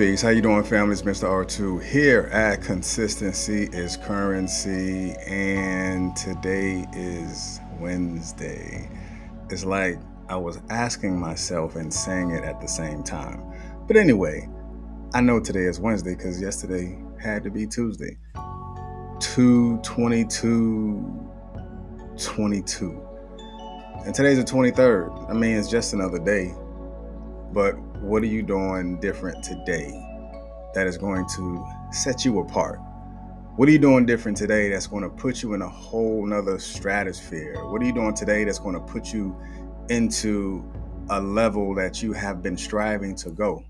Peace. How you doing, family? It's Mr. R2 here at Consistency is Currency, and today is Wednesday. It's like I was asking myself and saying it at the same time. But anyway, I know today is Wednesday because yesterday had to be Tuesday. 2/22/22. And today's the 23rd. I mean, it's just another day. But what are you doing different today that is going to set you apart? What are you doing different today that's going to put you in a whole nother stratosphere? What are you doing today that's going to put you into a level that you have been striving to go?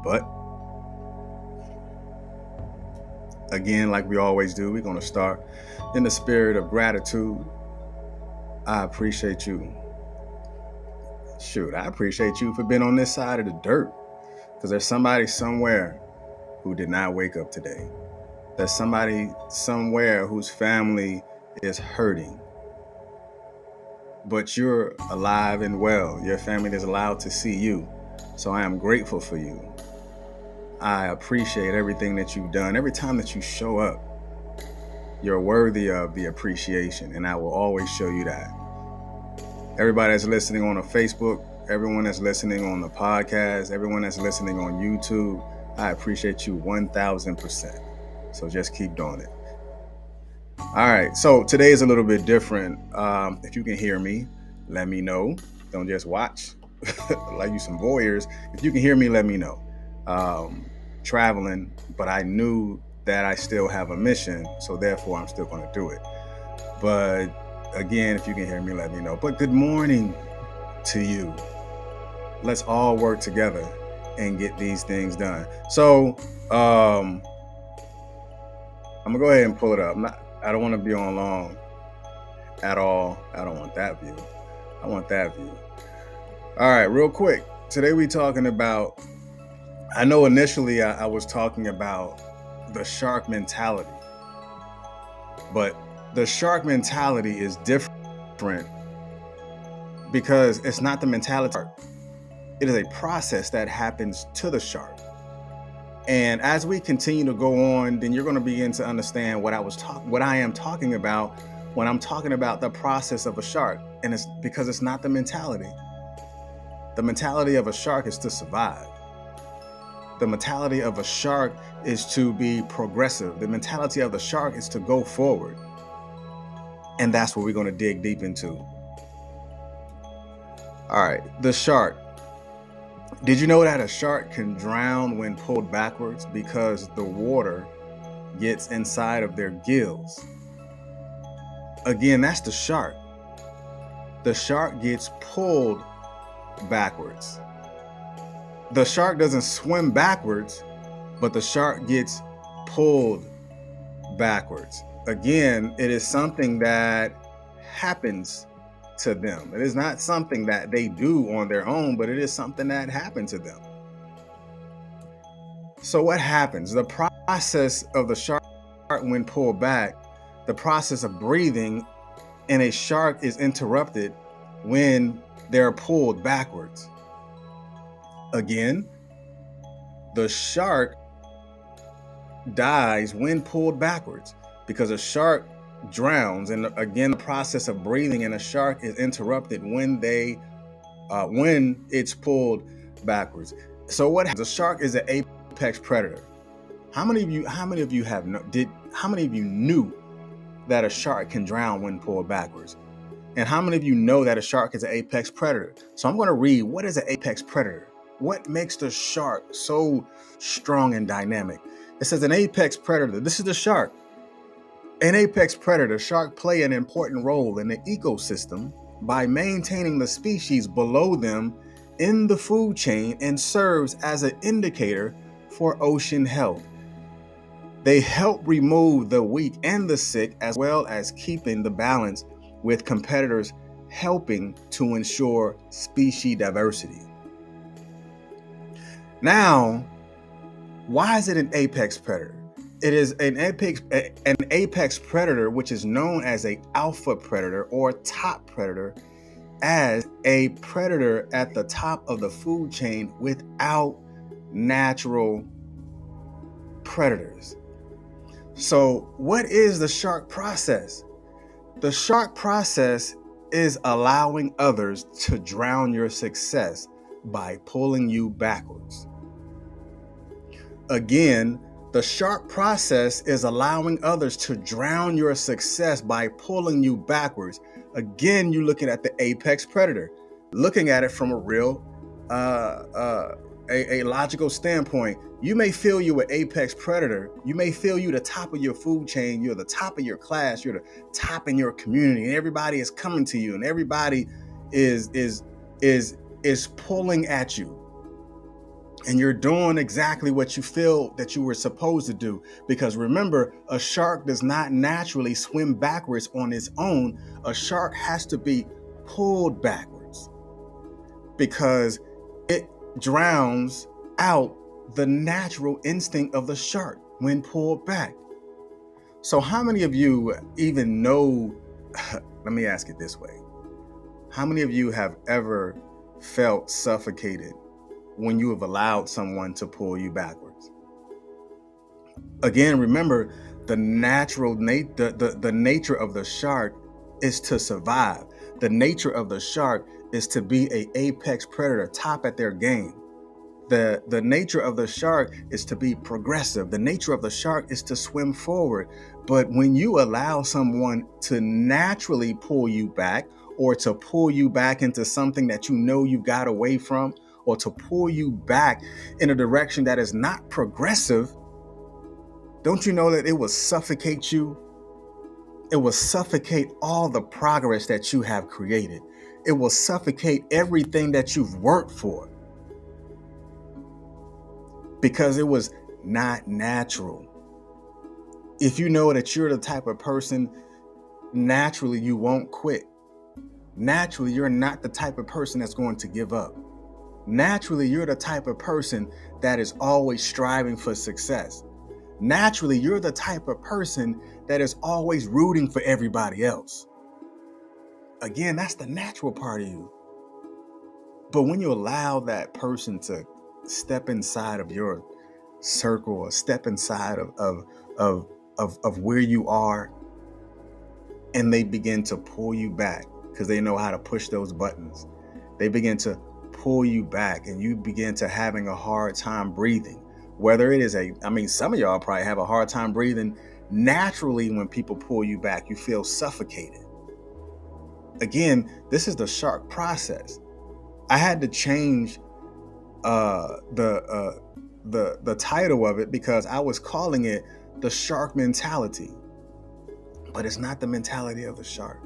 But again, like we always do, we're going to start in the spirit of gratitude. I appreciate you. I appreciate you for being on this side of the dirt, because there's somebody somewhere who did not wake up today. There's somebody somewhere whose family is hurting, but you're alive and well. Your family is allowed to see you. So I am grateful for you. I appreciate everything that you've done. Every time that you show up, you're worthy of the appreciation, and I will always show you that. Everybody that's listening on Facebook, everyone that's listening on the podcast, everyone that's listening on YouTube, I appreciate you 1000%. So just keep doing it. All right. So today is a little bit different. If you can hear me, let me know. Don't just watch like you some voyeurs. If you can hear me, let me know. Traveling, but I knew that I still have a mission. So therefore, I'm still going to do it. But again, if you can hear me, let me know. But good morning to you. Let's all work together and get these things done. So I'm gonna go ahead and pull it up. I don't want to be on long at all. I don't want that view. I want that view. All right, real quick. Today we talking about, I know initially I was talking about the shark mentality, but the shark mentality is different because it's not the mentality. It is a process that happens to the shark. And as we continue to go on, then you're going to begin to understand what I am talking about when I'm talking about the process of a shark. And it's because it's not the mentality. The mentality of a shark is to survive. The mentality of a shark is to be progressive. The mentality of the shark is to go forward. And that's what we're going to dig deep into. All right, the shark. Did you know that a shark can drown when pulled backwards because the water gets inside of their gills? Again, that's the shark. The shark gets pulled backwards. The shark doesn't swim backwards, but the shark gets pulled backwards. Again, it is something that happens to them. It is not something that they do on their own, but it is something that happened to them. So what happens? The process of the shark when pulled back, the process of breathing in a shark is interrupted when they're pulled backwards. Again, the shark dies when pulled backwards, because a shark drowns, and again, the process of breathing in a shark is interrupted when it's pulled backwards. So what happens? A shark is an apex predator. How many of you knew that a shark can drown when pulled backwards? And how many of you know that a shark is an apex predator? So I'm going to read, what is an apex predator? What makes the shark so strong and dynamic? It says an apex predator. This is the shark. An apex predator, shark play an important role in the ecosystem by maintaining the species below them in the food chain and serves as an indicator for ocean health. They help remove the weak and the sick, as well as keeping the balance with competitors, helping to ensure species diversity. Now, why is it an apex predator? It is an apex predator, which is known as an alpha predator or top predator, as a predator at the top of the food chain without natural predators. So what is the shark process? The shark process is allowing others to drown your success by pulling you backwards. Again, the shark process is allowing others to drown your success by pulling you backwards. Again, you're looking at the apex predator, looking at it from a real, a logical standpoint. You may feel you're an apex predator. You may feel you're the top of your food chain. You're the top of your class. You're the top in your community, and everybody is coming to you, and everybody is pulling at you. And you're doing exactly what you feel that you were supposed to do. Because remember, a shark does not naturally swim backwards on its own. A shark has to be pulled backwards because it drowns out the natural instinct of the shark when pulled back. So how many of you even know, let me ask it this way. How many of you have ever felt suffocated when you have allowed someone to pull you backwards? Again, remember, the nature of the shark is to survive. The nature of the shark is to be an apex predator, top at their game. The nature of the shark is to be progressive. The nature of the shark is to swim forward. But when you allow someone to naturally pull you back, or to pull you back into something that you know you got away from, or to pull you back in a direction that is not progressive, don't you know that it will suffocate you? It will suffocate all the progress that you have created. It will suffocate everything that you've worked for, because it was not natural. If you know that you're the type of person, naturally you won't quit. Naturally, you're not the type of person that's going to give up. Naturally, you're the type of person that is always striving for success. Naturally, you're the type of person that is always rooting for everybody else. Again, that's the natural part of you. But when you allow that person to step inside of your circle, or step inside of where you are, and they begin to pull you back because they know how to push those buttons, they begin to pull you back, and you begin to having a hard time breathing. Whether it is some of y'all probably have a hard time breathing naturally. When people pull you back, you feel suffocated. Again, this is the shark process. I had to change the title of it because I was calling it the shark mentality, but it's not the mentality of the shark.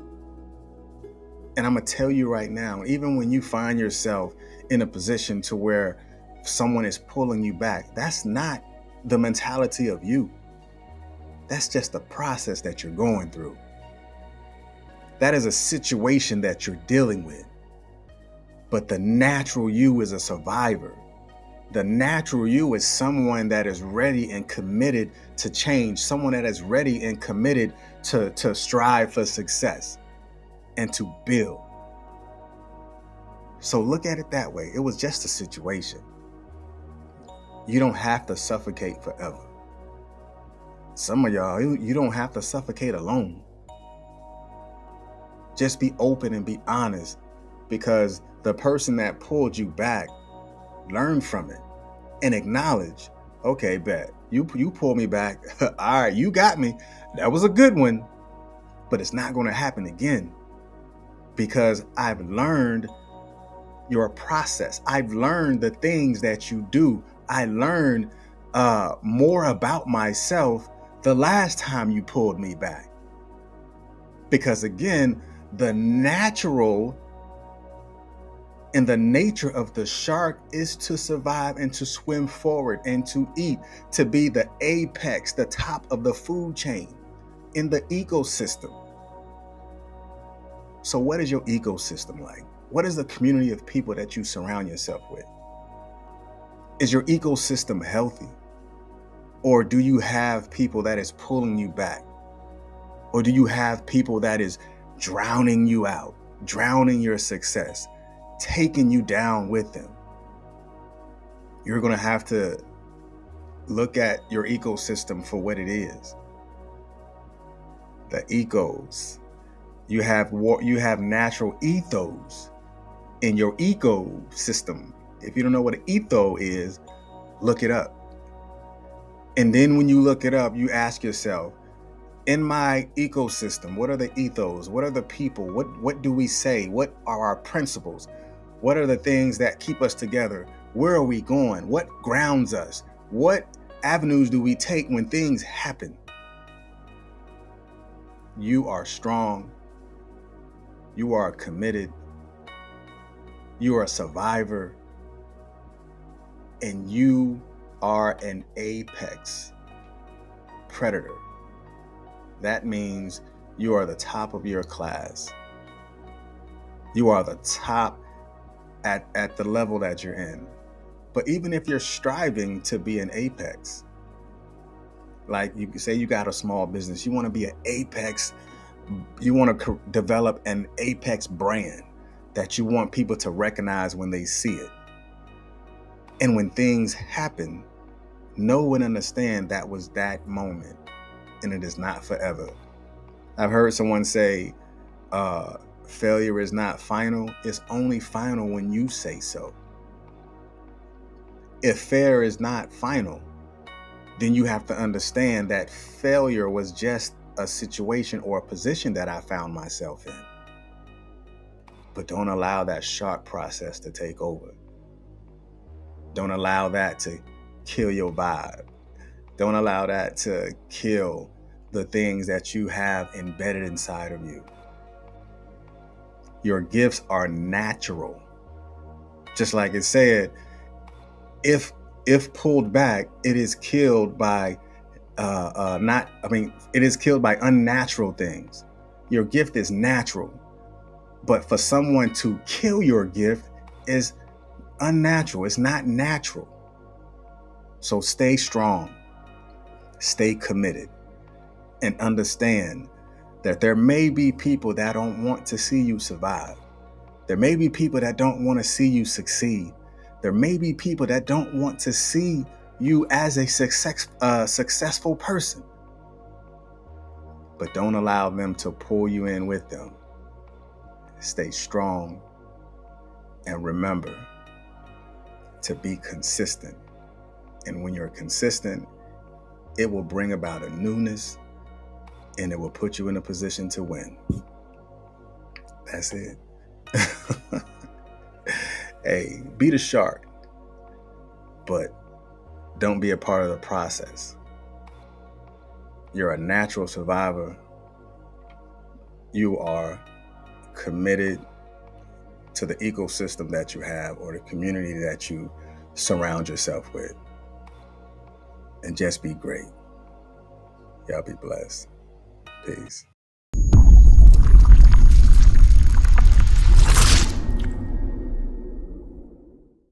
And I'm gonna tell you right now, even when you find yourself in a position to where someone is pulling you back, that's not the mentality of you. That's just the process that you're going through. That is a situation that you're dealing with. But the natural you is a survivor. The natural you is someone that is ready and committed to change, someone that is ready and committed to strive for success and to build. So look at it that way. It was just a situation. You don't have to suffocate forever. Some of y'all, you don't have to suffocate alone. Just be open and be honest, because the person that pulled you back, learn from it and acknowledge, okay, bet, you pulled me back. All right, you got me. That was a good one, but it's not going to happen again, because I've learned your process. I've learned the things that you do. I learned more about myself the last time you pulled me back. Because again, the natural and the nature of the shark is to survive and to swim forward and to eat, to be the apex, the top of the food chain in the ecosystem. So what is your ecosystem like? What is the community of people that you surround yourself with? Is your ecosystem healthy? Or do you have people that is pulling you back? Or do you have people that is drowning you out, drowning your success, taking you down with them? You're going to have to look at your ecosystem for what it is. The ecos. You have natural ethos in your ecosystem. If you don't know what an etho is, look it up. And then when you look it up, you ask yourself, in my ecosystem, what are the ethos? What are the people? What do we say? What are our principles? What are the things that keep us together? Where are we going? What grounds us? What avenues do we take when things happen? You are strong. You are committed. You are a survivor. And you are an apex predator. That means you are the top of your class. You are the top at the level that you're in. But even if you're striving to be an apex, like you say you got a small business, you want to be an apex, you want to develop an apex brand that you want people to recognize when they see it. And when things happen, know and understand that was that moment, and it is not forever. I've heard someone say, failure is not final. It's only final when you say so. If failure is not final, then you have to understand that failure was just a situation or a position that I found myself in. But don't allow that shark process to take over. Don't allow that to kill your vibe. Don't allow that to kill the things that you have embedded inside of you. Your gifts are natural. Just like it said, if pulled back, it is killed by it is killed by unnatural things. Your gift is natural, but for someone to kill your gift is unnatural. It's not natural. So stay strong, stay committed, and understand that there may be people that don't want to see you survive. There may be people that don't want to see you succeed. There may be people that don't want to see you as a successful person. But don't allow them to pull you in with them. Stay strong, and remember to be consistent. And when you're consistent, it will bring about a newness, and it will put you in a position to win. That's it. Hey, be the shark, but don't be a part of the process. You're a natural survivor. You are committed to the ecosystem that you have or the community that you surround yourself with. And just be great. Y'all be blessed. Peace.